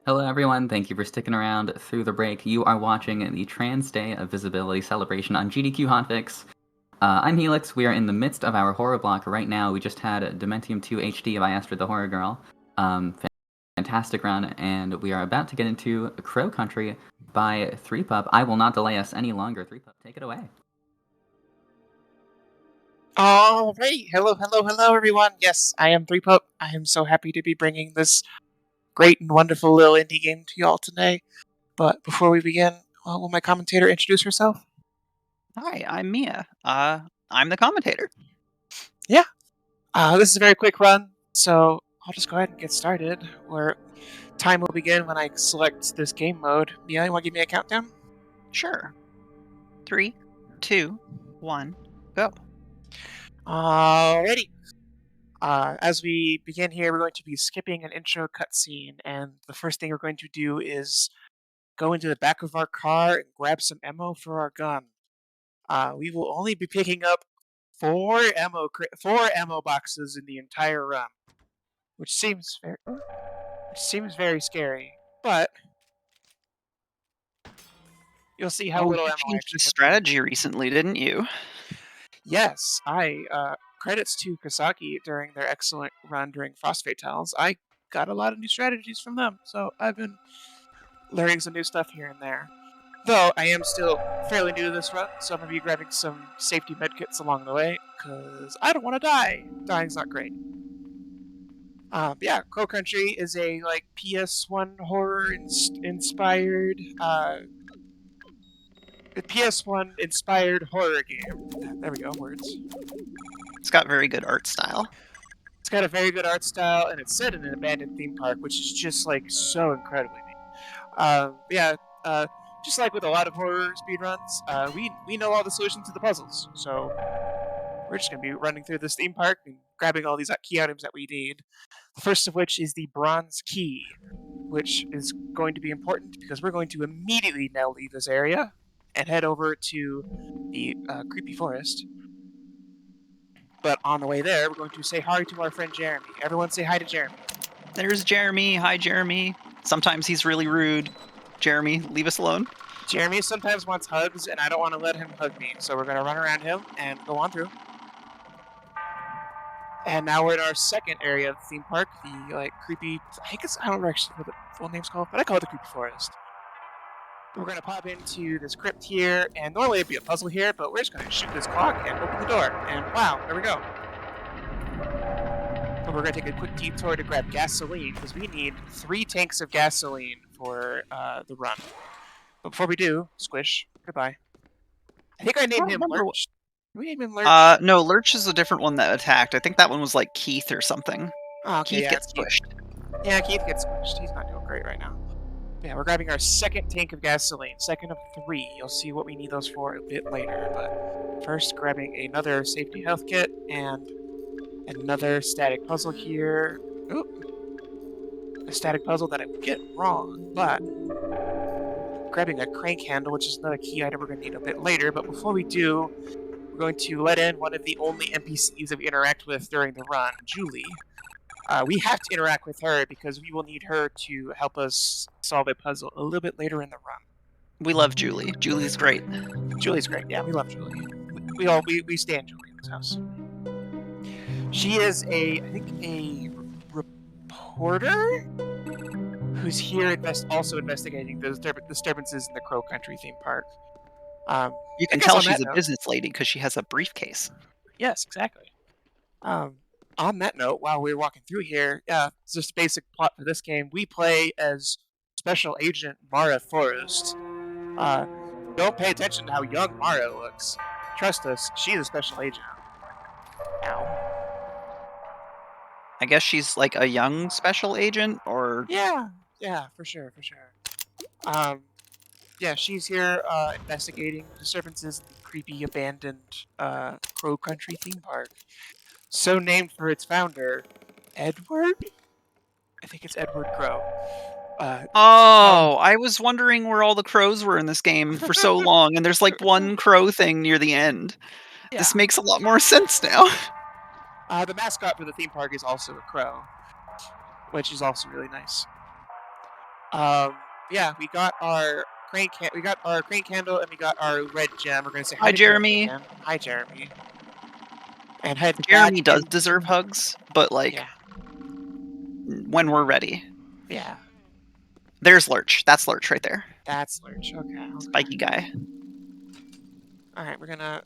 Hello, everyone. Thank you for sticking around through the break. You are watching the Trans Day of Visibility celebration on GDQ Hotfix. I'm Helix. We are in the midst of our horror block right now. We just had Dementium 2 HD by Astrid the Horror Girl. Fantastic run, and we are about to get into Crow Country by threepup. I will not delay us any longer. threepup, take it away. All right. Hello, everyone. Yes, I am threepup. I am so happy to be bringing this great and wonderful little indie game to y'all today. But before we begin, will my commentator introduce herself? Hi, I'm Mia. I'm the commentator. Yeah. This is a very quick run, so I'll just go ahead and get started. Where time will begin when I select this game mode. Mia, you want to give me a countdown? Sure. 3, 2, 1, go. Alrighty. As we begin here, we're going to be skipping an intro cutscene, and the first thing we're going to do is go into the back of our car and grab some ammo for our gun. We will only be picking up four ammo boxes in the entire run, which seems very scary. But you'll see how little You ammo I changed actually the put. strategy recently, didn't you? Yes, I credits to Kasaki during their excellent run during Frost Fatales. I got a lot of new strategies from them, so I've been learning some new stuff here and there. Though I am still fairly new to this run, so I'm going to be grabbing some safety medkits along the way, because I don't want to die. Dying's not great. Yeah, Crow Country is a PS1 horror inspired PS1 inspired horror game. There we go, words. It's got very good art style. It's got a very good art style, and it's set in an abandoned theme park, which is just so incredibly neat. Just like with a lot of horror speedruns, we know all the solutions to the puzzles, so we're just gonna be running through this theme park and grabbing all these key items that we need. The first of which is the bronze key, which is going to be important because we're going to immediately now leave this area and head over to the creepy forest. But on the way there, we're going to say hi to our friend Jeremy. Everyone say hi to Jeremy. There's Jeremy. Hi, Jeremy. Sometimes he's really rude. Jeremy, leave us alone. Jeremy sometimes wants hugs, and I don't want to let him hug me, so we're going to run around him and go on through. And now we're in our second area of the theme park, the creepy. I don't know actually what the full name's called, but I call it the creepy forest. We're gonna pop into this crypt here, and normally it'd be a puzzle here, but we're just gonna shoot this clock and open the door. And wow, there we go. But we're gonna take a quick detour to grab gasoline because we need 3 tanks of gasoline for the run. But before we do, Squish, goodbye. I think I named him Lurch. Did we name him Lurch? No, Lurch is a different one that attacked. I think that one was like Keith or something. Oh, okay, Keith yeah, gets squished. Yeah, Keith gets squished. He's not doing great right now. Yeah, we're grabbing our second tank of gasoline. Second of 3. You'll see what we need those for a bit later. But first, grabbing another safety health kit and another static puzzle here. Oop. A static puzzle that I get wrong, but grabbing a crank handle, which is another key item we're going to need a bit later. But before we do, we're going to let in one of the only NPCs that we interact with during the run, Julie. We have to interact with her because we will need her to help us solve a puzzle a little bit later in the run. We love Julie. Julie's great. Julie's great. Yeah, we love Julie. We stand Julie in this house. She is I think a reporter who's here also investigating the disturbances in the Crow Country theme park. You can tell she's a business lady because she has a briefcase. Yes, exactly. On that note, while we're walking through here, just basic plot for this game, we play as Special Agent Mara Forrest. Don't pay attention to how young Mara looks. Trust us, she's a special agent. Ow. I guess she's like a young special agent, or... Yeah, for sure. Yeah, she's here investigating disturbances in the creepy, abandoned Crow Country theme park. So named for its founder, Edward? I think it's Edward Crow. I was wondering where all the crows were in this game for so long, and there's like one crow thing near the end. Yeah. This makes a lot more sense now. The mascot for the theme park is also a crow, which is also really nice. Yeah, we got our crane candle, and we got our red gem. We're gonna say Hi, to Jeremy Jeremy. again. Hi, Jeremy. And head back Jeremy does in. deserve hugs, but like Yeah, when we're ready. yeah. There's Lurch. That's Lurch right there. That's Lurch. Okay. Spiky guy. All right, we're gonna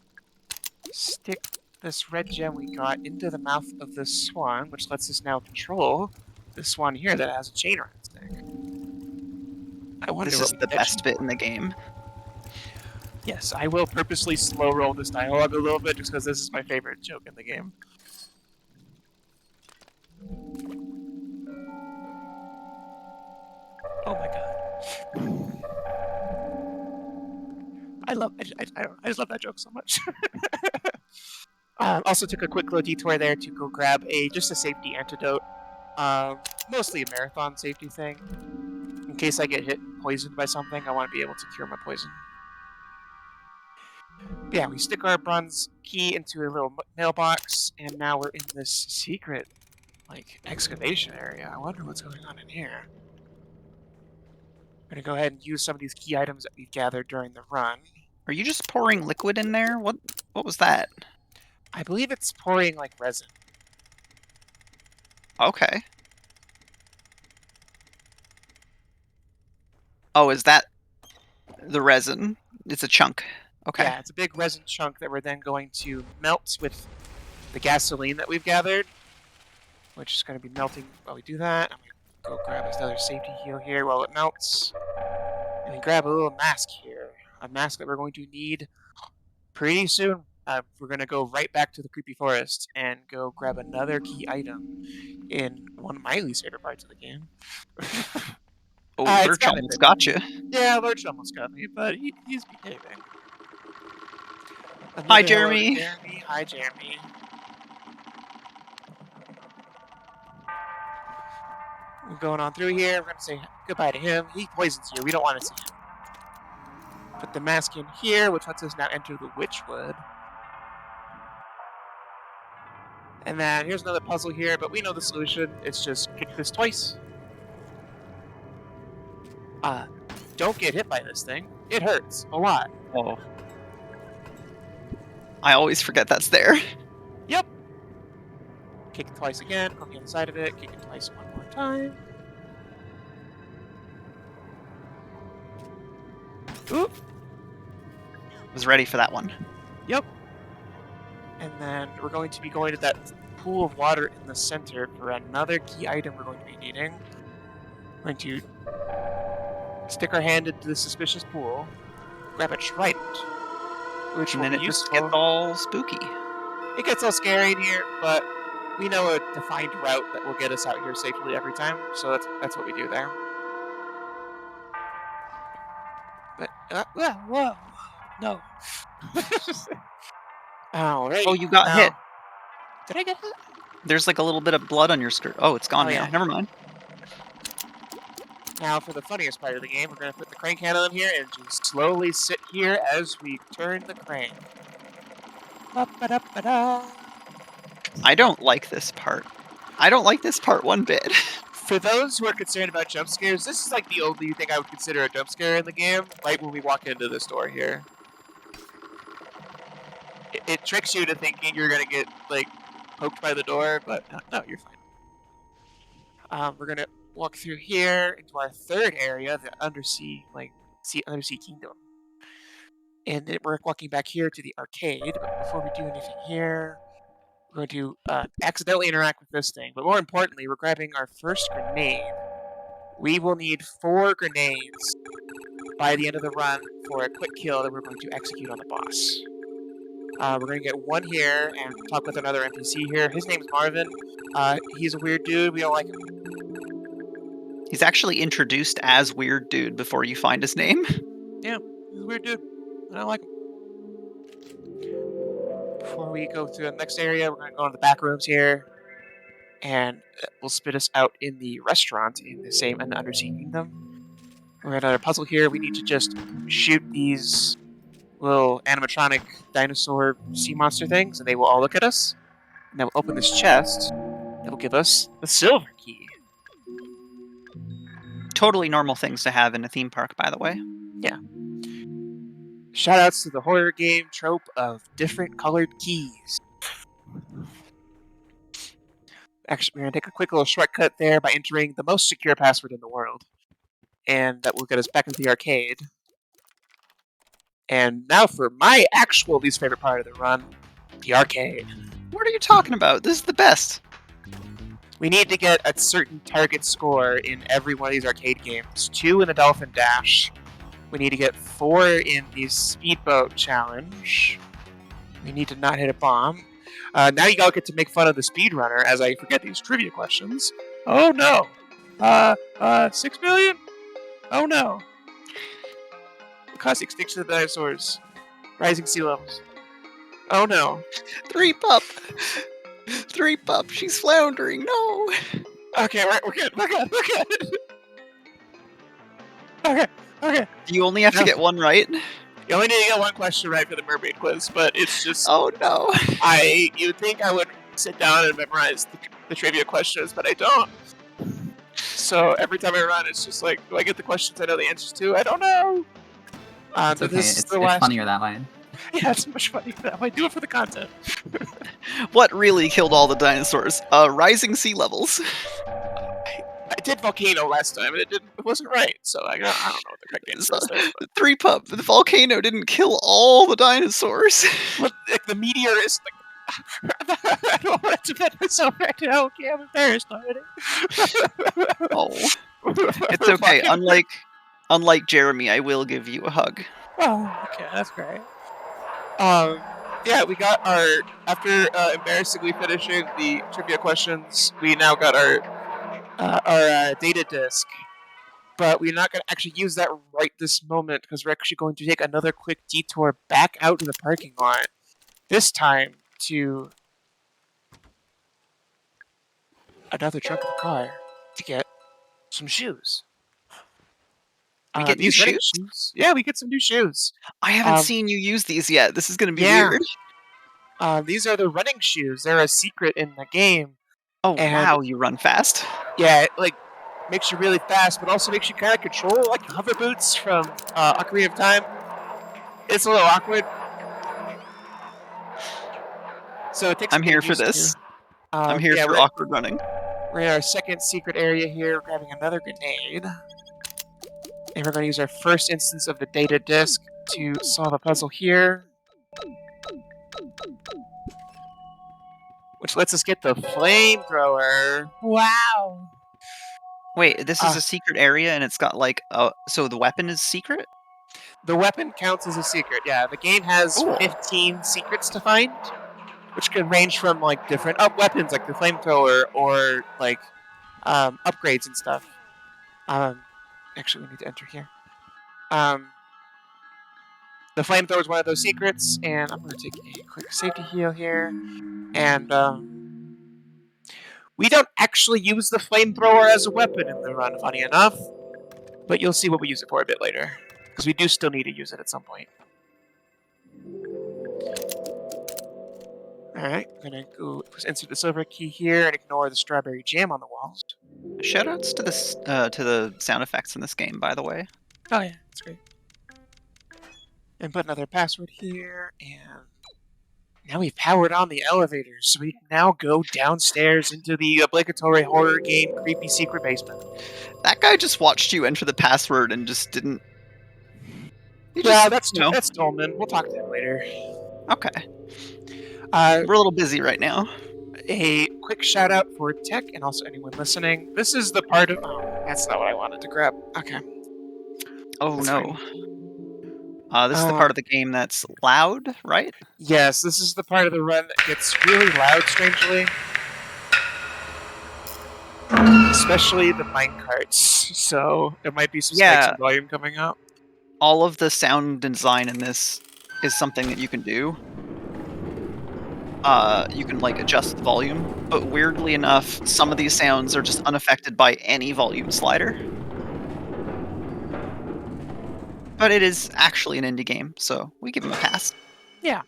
stick this red gem we got into the mouth of this swan, which lets us now control this swan here that has a chain around its neck. I wonder This what is we the need that best chain bit for. in the game. Yes, I will purposely slow roll this dialogue a little bit just because this is my favorite joke in the game. Oh my god. I just love that joke so much. Also took a quick little detour there to go grab just a safety antidote. Mostly a marathon safety thing. In case I get hit and poisoned by something, I want to be able to cure my poison. Yeah, we stick our bronze key into a little mailbox, and now we're in this secret, like, excavation area. I wonder what's going on in here. I'm gonna go ahead and use some of these key items that we've gathered during the run. Are you just pouring liquid in there? What was that? I believe it's pouring, like, resin. Okay. Oh, is that the resin? It's a chunk. Okay. Yeah, it's a big resin chunk that we're then going to melt with the gasoline that we've gathered, which is going to be melting while we do that. I'm going to go grab another safety heal here while it melts. And we grab a little mask here. A mask that we're going to need pretty soon. We're going to go right back to the creepy forest and go grab another key item in one of my least favorite parts of the game. Oh, It's Lurch kind of almost got you. Yeah, Lurch almost got me, but he's behaving. Hi, Another hello to Jeremy. Jeremy. Hi, Jeremy. We're going on through here. We're going to say goodbye to him. He poisons you. We don't want to see him. Put the mask in here, which lets us now enter the Witchwood. And then here's another puzzle here, but we know the solution. It's just kick this twice. Don't get hit by this thing. It hurts a lot. Oh. I always forget that's there. Yep. Kick it twice again. On the other side of it. Kick it twice one more time. Oop. Was ready for that one. Yep. And then we're going to be going to that pool of water in the center for another key item we're going to be needing. We're going to stick our hand into the suspicious pool, grab a trident, which And will then be it just useful. gets all spooky. It gets all scary in here, but we know a defined route that will get us out here safely every time, so that's what we do there. But whoa, no. Alright. Oh, you got hit. Did I get hit? There's like a little bit of blood on your skirt. Oh, it's gone Oh, now. yeah. Never mind. Now, for the funniest part of the game, we're going to put the crane candle in here and just slowly sit here as we turn the crane. Ba-ba-da-ba-da. I don't like this part. I don't like this part one bit. For those who are concerned about jump scares, this is like the only thing I would consider a jump scare in the game, right when we walk into this door here. It tricks you to thinking you're going to get, like, poked by the door, but no, you're fine. We're going to walk through here into our third area, the undersea kingdom. And then we're walking back here to the arcade, but before we do anything here, we're going to accidentally interact with this thing. But more importantly, we're grabbing our first grenade. We will need 4 grenades by the end of the run for a quick kill that we're going to execute on the boss. We're going to get one here and talk with another NPC here. His name's Marvin. He's a weird dude. We don't like him. He's actually introduced as Weird Dude before you find his name. Yeah, he's a weird dude. I don't like him. Before we go to the next area, we're going to go into the back rooms here. And will spit us out in the restaurant in the Undersea Kingdom. We're at another puzzle here. We need to just shoot these little animatronic dinosaur sea monster things, and they will all look at us. And then we'll open this chest that will give us the silver key. Totally normal things to have in a theme park, by the way. Yeah. Shoutouts to the horror game trope of different colored keys. Actually, we're going to take a quick little shortcut there by entering the most secure password in the world. And that will get us back into the arcade. And now for my actual least favorite part of the run, the arcade. What are you talking about? This is the best. We need to get a certain target score in every one of these arcade games. 2 in the Dolphin Dash. We need to get 4 in the Speedboat Challenge. We need to not hit a bomb. Now you all get to make fun of the speedrunner as I forget these trivia questions. Oh no! 6 million? Oh no! Cause extinction of the dinosaurs. Rising sea levels. Oh no. Threepup! Threepup, she's floundering, no! Okay, we're good, we're good, we're good. Okay, okay. You only have to get one right? You only need to get one question right for the mermaid quiz, but it's just... Oh no. You'd think I would sit down and memorize the trivia questions, but I don't. So every time I run, it's just like, do I get the questions I know the answers to? I don't know! It's okay, it's funnier that way. Yeah, it's much funnier that way. Do it for the content. What really killed all the dinosaurs? Rising sea levels. I did volcano last time, and it wasn't right. So I don't know what the correct answer is there. But... Threepup, the volcano didn't kill all the dinosaurs. But like, the meteor is like... I don't want to defend myself right now. Okay, I'm embarrassed already. Oh, it's okay. Unlike Jeremy, I will give you a hug. Oh, okay, that's great. Yeah, we got our... After embarrassingly finishing the trivia questions, we now got our data disk. But we're not going to actually use that right this moment, because we're actually going to take another quick detour back out to the parking lot. This time to another trunk of the car to get some shoes. We get new shoes? Yeah, we get some new shoes. I haven't seen you use these yet. This is going to be weird. These are the running shoes. They're a secret in the game. Oh, wow, you run fast. Yeah, it, like, makes you really fast, but also makes you kind of control, like hover boots from Ocarina of Time. It's a little awkward. So it takes I'm here for this. I'm here for awkward running. We're in our second secret area here. We're grabbing another grenade. And we're going to use our first instance of the data disk to solve a puzzle here. Which lets us get the flamethrower. Wow! Wait, this is a secret area and it's got like so the weapon is secret? The weapon counts as a secret, yeah. The game has 15 secrets to find, which can range from like different weapons like the flamethrower or like upgrades and stuff. Actually, we need to enter here. The flamethrower is one of those secrets, and I'm going to take a quick safety heal here. And we don't actually use the flamethrower as a weapon in the run, funny enough. But you'll see what we use it for a bit later, because we do still need to use it at some point. Alright, I'm going to go insert the silver key here and ignore the strawberry jam on the walls. Shoutouts to the sound effects in this game, by the way. Oh yeah, that's great. And put another password here, and now we've powered on the elevators, so we can now go downstairs into the obligatory horror game creepy secret basement. That guy just watched you enter the password and just didn't... That's Tolman. We'll talk to him later. Okay. We're a little busy right now. A quick shout out for tech and also anyone listening. This is the part of... Oh, that's not what I wanted to grab. Okay. Oh, that's no. Fine. This is the part of the game that's loud, right? Yes, this is the part of the run that gets really loud, strangely. Especially the minecarts. So there might be some spikes in volume coming up. All of the sound design in this is something that you can do. You can like adjust the volume, but weirdly enough, some of these sounds are just unaffected by any volume slider. But it is actually an indie game, so we give him a pass. Yeah.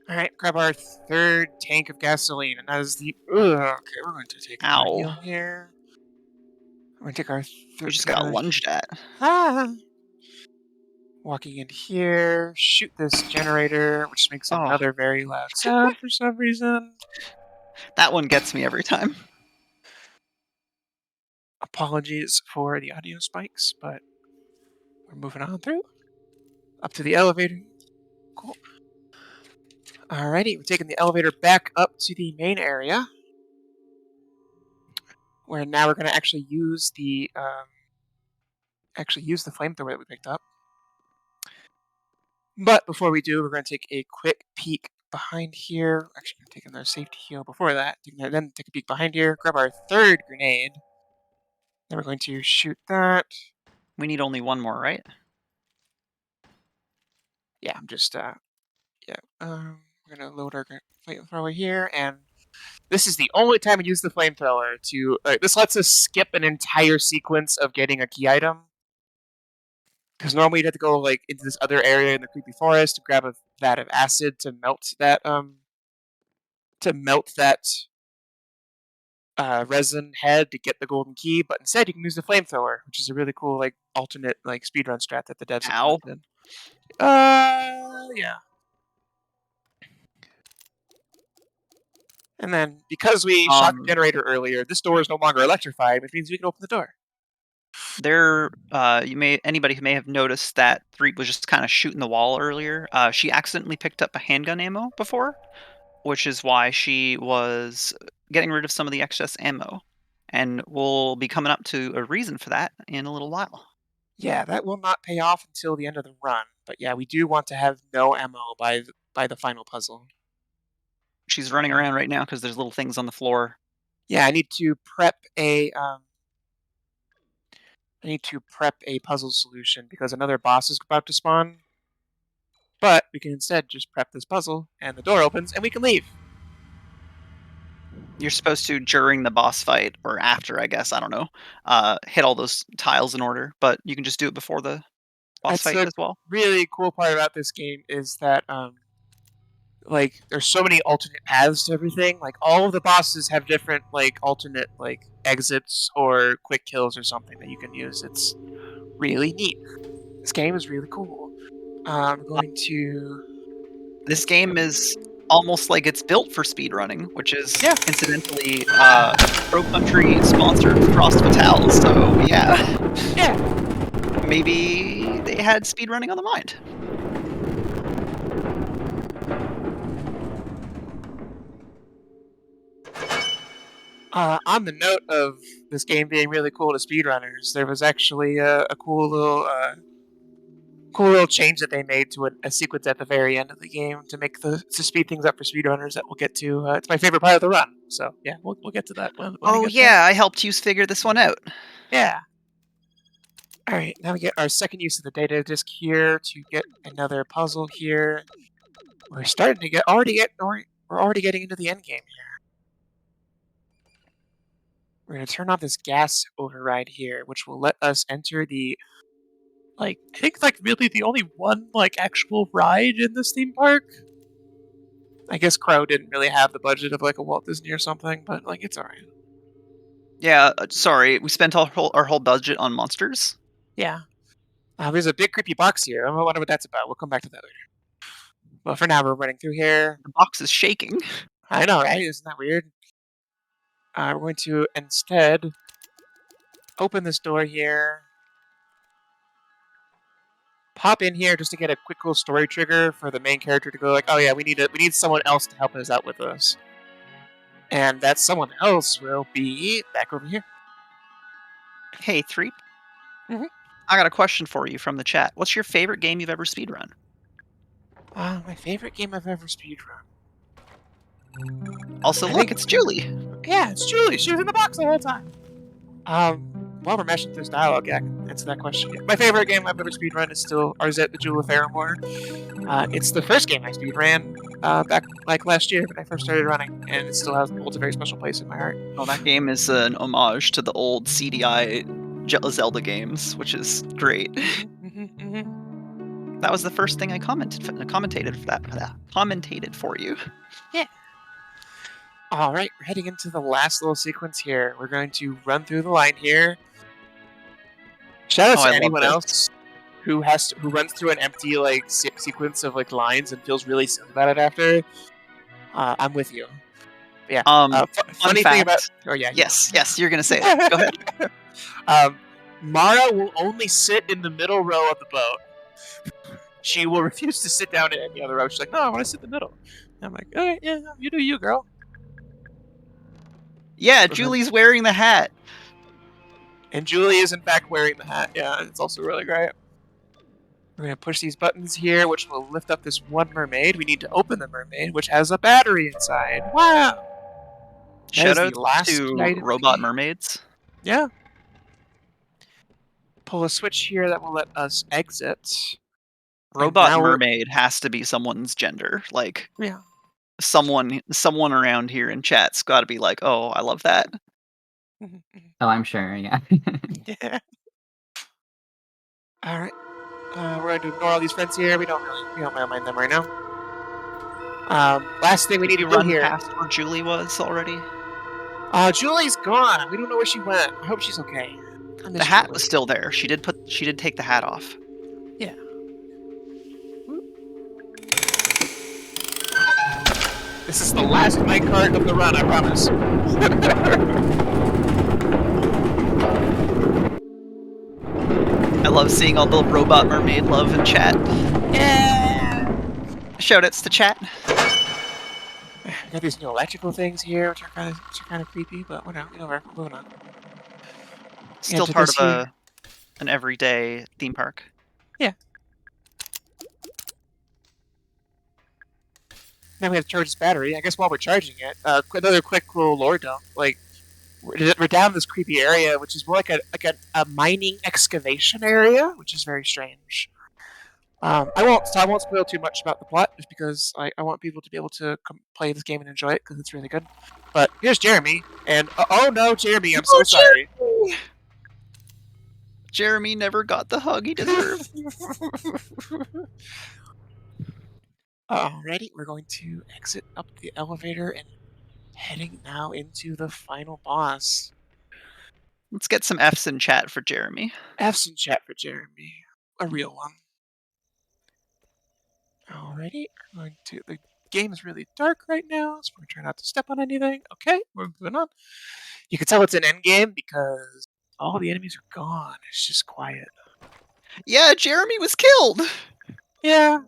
Alright, grab our third tank of gasoline, and that is the... okay, we're going to take a heal here. We're gonna take our. We just got lunged at. Ah! Walking in here, shoot this generator, which makes Oh. another very loud sound for some reason. That one gets me every time. Apologies for the audio spikes, but we're moving on through. Up to the elevator. Cool. Alrighty, we're taking the elevator back up to the main area, where now we're going to actually use the flamethrower that we picked up. But before we do, we're going to take a quick peek behind here. Actually, going to take another safety heal before that. Then take a peek behind here, grab our third grenade. Then we're going to shoot that. We need only one more, right? Yeah, I'm just we're gonna load our flamethrower here, and this is the only time we use the flamethrower to. This lets us skip an entire sequence of getting a key item. Because normally you'd have to go like into this other area in the creepy forest to grab a vat of acid to melt that resin head to get the golden key, but instead you can use the flamethrower, which is a really cool like alternate like speedrun strat that the devs Ow. implemented. Yeah. And then because we shot the generator earlier, this door is no longer electrified, which means we can open the door. Anybody who may have noticed that Threep was just kind of shooting the wall earlier. She accidentally picked up a handgun ammo before, which is why she was getting rid of some of the excess ammo. And we'll be coming up to a reason for that in a little while. Yeah, that will not pay off until the end of the run. But yeah, we do want to have no ammo by the final puzzle. She's running around right now because there's little things on the floor. Yeah, I need to prep a puzzle solution because another boss is about to spawn. But we can instead just prep this puzzle, and the door opens, and we can leave. You're supposed to, during the boss fight, or after, I guess, I don't know, hit all those tiles in order, but you can just do it before the boss fight as well. Really cool part about this game is that like there's so many alternate paths to everything. Like all of the bosses have different like alternate like exits or quick kills or something that you can use. It's really neat. This game is really cool. I'm going to. This game is almost like it's built for speedrunning, which is incidentally Pro Country sponsored Frost Fatale, so yeah. Maybe they had speedrunning on the mind. On the note of this game being really cool to speedrunners, there was actually a cool little change that they made to a sequence at the very end of the game to speed things up for speedrunners that we'll get to. It's my favorite part of the run, so yeah, we'll get to that when we get there. I helped you figure this one out. Yeah. All right, now we get our second use of the data disk here to get another puzzle here. We're starting to we're already getting into the end game here. We're gonna turn off this gas override here, which will let us enter the I think really the only one actual ride in this theme park. I guess Crow didn't really have the budget of a Walt Disney or something, but it's alright. Yeah, sorry, we spent our whole budget on monsters. Yeah. There's a big creepy box here. I wonder what that's about. We'll come back to that later. But for now, we're running through here. The box is shaking. I know, right? Isn't that weird? We're going to instead open this door here. Pop in here just to get a quick little story trigger for the main character to go oh yeah, we need someone else to help us out with us. And that someone else will be back over here. Hey, Threep. Mm-hmm. I got a question for you from the chat. What's your favorite game you've ever speedrun? My favorite game I've ever speedrun. Also, it's Julie. Yeah, it's Julie. She was in the box the whole time. While we're meshing through this dialogue, I can answer that question. My favorite game I've ever speedrun is still Arzette the Jewel of Faramore. It's the first game I speedran back last year when I first started running, and it still holds a very special place in my heart. Oh, that game is an homage to the old CDI Zelda games, which is great. That was the first thing I commentated for you. Yeah. All right, we're heading into the last little sequence here. We're going to run through the line here. Shout out Oh, to I love anyone this. else who runs through an empty like sequence of like lines and feels really silly about it after. I'm with you. Yeah. Fun Funny fact. thing about. Oh yeah. Yes, you're gonna say it. Go ahead. Mara will only sit in the middle row of the boat. She will refuse to sit down in any other row. She's like, no, I want to sit in the middle. And I'm like, all right, yeah, you do you, girl. Yeah, Julie's wearing the hat. And Julie is in fact wearing the hat. Yeah, it's also really great. We're going to push these buttons here, which will lift up this one mermaid. We need to open the mermaid, which has a battery inside. Wow! Shout out to robot game. mermaids. Yeah. Pull a switch here that will let us exit. Robot mermaid has to be someone's gender. Like, yeah. Someone around here in chat's got to be like, oh, I love that. Oh, I'm sure, yeah. Yeah. All right. We're going to ignore all these friends here. We don't mind them right now. Last thing we need to run here. Past where Julie was already. Julie's gone. We don't know where she went. I hope she's okay. The hat was still there. She did take the hat off. Yeah. This is the last minecart of the run, I promise. I love seeing all the robot mermaid love in chat. Yeah. Shoutouts to chat. Got these new electrical things here, which are kind of creepy, but whatever. Moving on. Still part of an everyday theme park. Yeah. Now we have to charge this battery. I guess while we're charging it, another quick little lore dump. Like, we're down this creepy area, which is more like a mining excavation area, which is very strange. I won't spoil too much about the plot, just because I want people to be able to play this game and enjoy it, because it's really good. But here's Jeremy, and oh no, Jeremy, I'm so sorry. Jeremy never got the hug he deserved. Alrighty, we're going to exit up the elevator and heading now into the final boss. Let's get some F's in chat for Jeremy. F's in chat for Jeremy. A real one. Alrighty, the game is really dark right now, so we're trying not to step on anything. Okay, we're moving on. You can tell it's an end game because all the enemies are gone. It's just quiet. Yeah, Jeremy was killed. Yeah.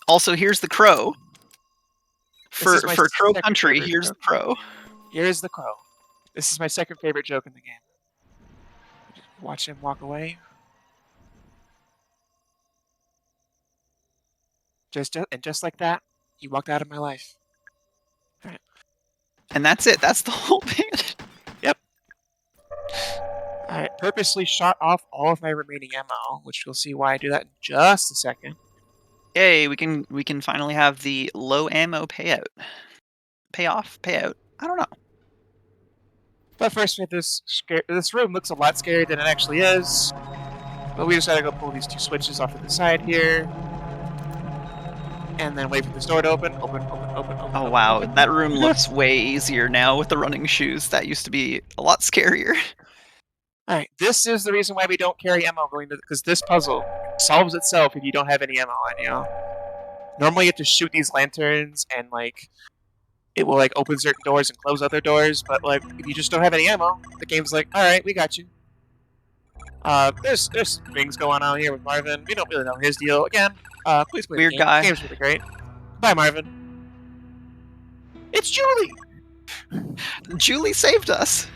Also, here's the crow. For Crow Country, here's the crow. Here's the crow. This is my second favorite joke in the game. Just watch him walk away. Just like that, he walked out of my life. All right. And that's it. That's the whole thing. Yep. I purposely shot off all of my remaining ammo, which you'll see why I do that in just a second. Yay, we can finally have the low ammo payout. Payout. I don't know. But first, we have this room looks a lot scarier than it actually is. But we just gotta go pull these two switches off to the side here. And then wait for this door to open. Open. Oh wow, that room looks way easier now with the running shoes. That used to be a lot scarier. Alright, this is the reason why we don't carry ammo because this puzzle solves itself if you don't have any ammo on you. Normally you have to shoot these lanterns and it will open certain doors and close other doors, but if you just don't have any ammo, the game's like, alright, we got you. There's things going on here with Marvin. We don't really know his deal. Again, please play Weird the game. guy. The game's really great. Bye, Marvin. It's Julie! Julie saved us.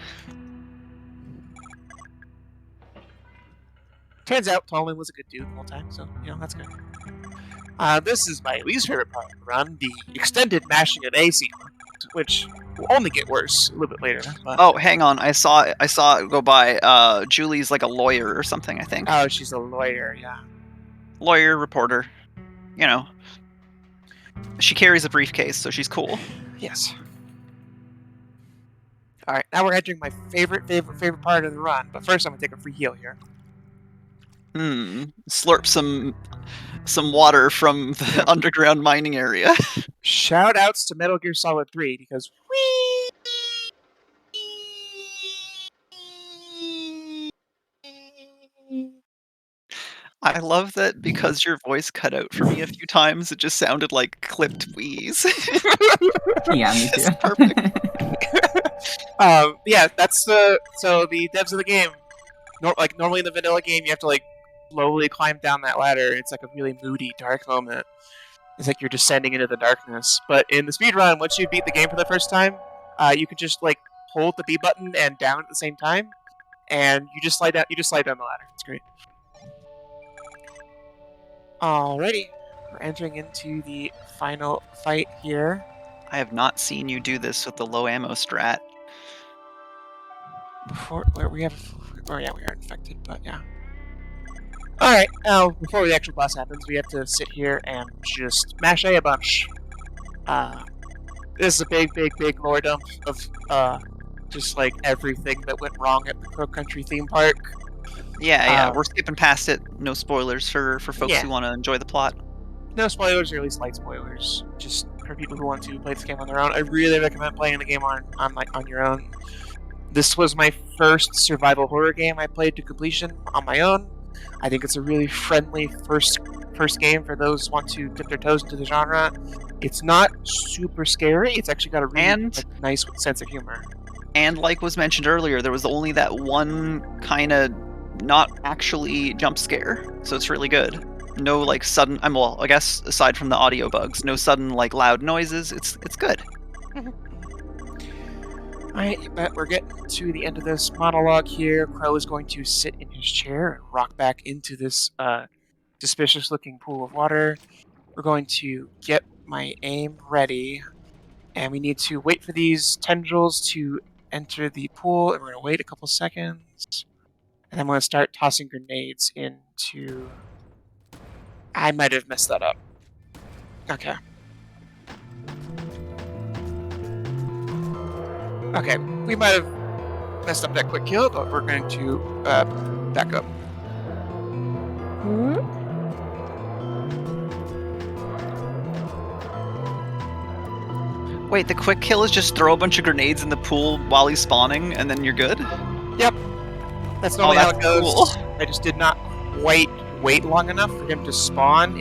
Turns out Tolman was a good dude the whole time, so, that's good. This is my least favorite part of the run, the extended mashing of A sequence, which will only get worse a little bit later. But... Oh, hang on. I saw it go by. Julie's like a lawyer or something, I think. Oh, she's a lawyer, yeah. Lawyer, reporter. She carries a briefcase, so she's cool. Yes. Alright, now we're entering my favorite part of the run, but first I'm gonna take a free heal here. Slurp some water from the underground mining area. Shout outs to Metal Gear Solid 3 because I love that because your voice cut out for me a few times, it just sounded like clipped wheeze. Yeah, me too. It's perfect. Yeah, that's the devs of the game. Normally in the vanilla game, you have to like slowly climb down that ladder. It's like a really moody, dark moment. It's like you're descending into the darkness. But in the speedrun, once you beat the game for the first time, you can just like hold the B button and down at the same time, and you just slide down. You just slide down the ladder. It's great. Alrighty, we're entering into the final fight here. I have not seen you do this with the low ammo strat. Where we have, oh yeah, we are infected, but yeah. Alright, now before the actual boss happens, we have to sit here and just mash A bunch. This is a big lore dump of just like everything that went wrong at the Crow Country theme park. Yeah, we're skipping past it. No spoilers for folks who want to enjoy the plot. No spoilers, or at least light spoilers, just for people who want to play this game on their own. I really recommend playing the game on your own. This was my first survival horror game I played to completion on my own. I think it's a really friendly first game for those who want to dip their toes into the genre. It's not super scary. It's actually got a really nice sense of humor. And like was mentioned earlier, there was only that one kind of not actually jump scare, so it's really good. No like sudden. Well, I guess aside from the audio bugs, no sudden like loud noises. It's good. Alright, but we're getting to the end of this monologue here. Crow is going to sit in his chair and rock back into this suspicious-looking pool of water. We're going to get my aim ready, and we need to wait for these tendrils to enter the pool, and we're going to wait a couple seconds, and I'm going to start tossing grenades into... I might have messed that up. Okay. Okay, we might have messed up that quick kill, but we're going to back up. Wait, the quick kill is just throw a bunch of grenades in the pool while he's spawning, and then you're good? Yep. That's normally how it goes. Cool. I just did not wait long enough for him to spawn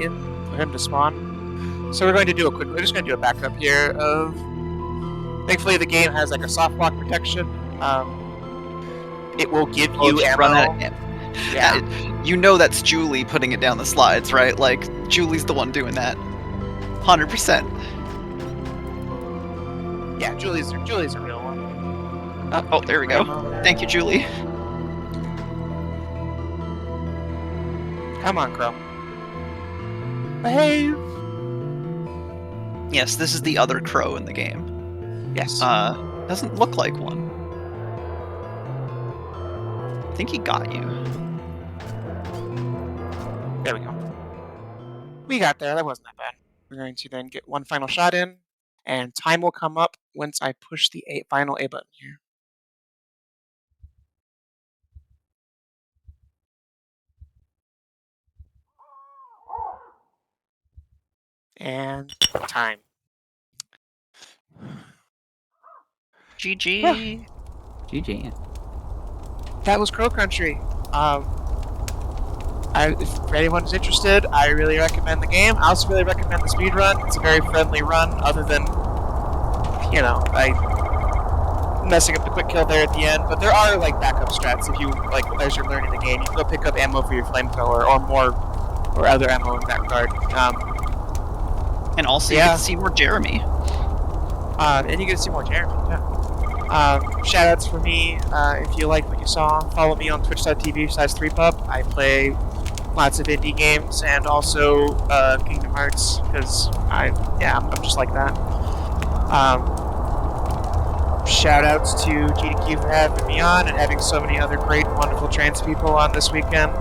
So we're going to do we're just going to do a backup here of... Thankfully, the game has like a soft block protection. It will give you ammo. Run out of ammo. Yeah. You know that's Julie putting it down the slides, right? Like, Julie's the one doing that. 100%. Yeah, Julie's a real one. Oh, there we go. Thank you, Julie. Come on, Crow. Behave! Yes, this is the other Crow in the game. Yes. Doesn't look like one. I think he got you. There we go. We got there. That wasn't that bad. We're going to then get one final shot in, and time will come up once I push the final A button here. And time. GG. GG. That was Crow Country. If anyone's interested, I really recommend the game. I also really recommend the speedrun. It's a very friendly run, other than, messing up the quick kill there at the end. But there are like backup strats if you as you're learning the game. You can go pick up ammo for your flamethrower or other ammo in that regard. And also, you get to see more Jeremy. And you get to see more Jeremy. Yeah. Shoutouts for me. If you liked what you saw, follow me on twitch.tv/threepup. I play lots of indie games and also Kingdom Hearts because I'm just like that. Shoutouts to GDQ for having me on and having so many other great, wonderful trans people on this weekend.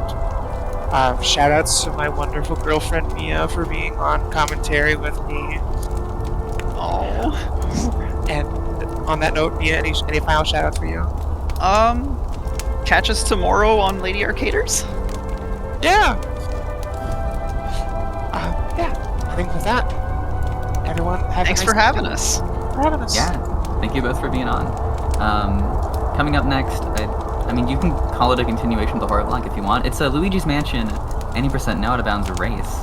Shoutouts to my wonderful girlfriend Mia for being on commentary with me. Oh. And on that note, Mia, any final shoutouts for you? Catch us tomorrow on Lady Arcaders. Yeah. I think with that, everyone, Thanks for having us. Yeah, thank you both for being on. Coming up next, I mean, you can call it a continuation of the horror block if you want. It's a Luigi's Mansion any percent no out of bounds race,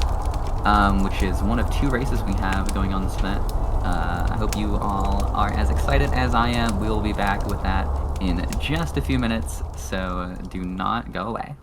which is one of 2 races we have going on this event. I hope you all are as excited as I am. We will be back with that in just a few minutes, so do not go away.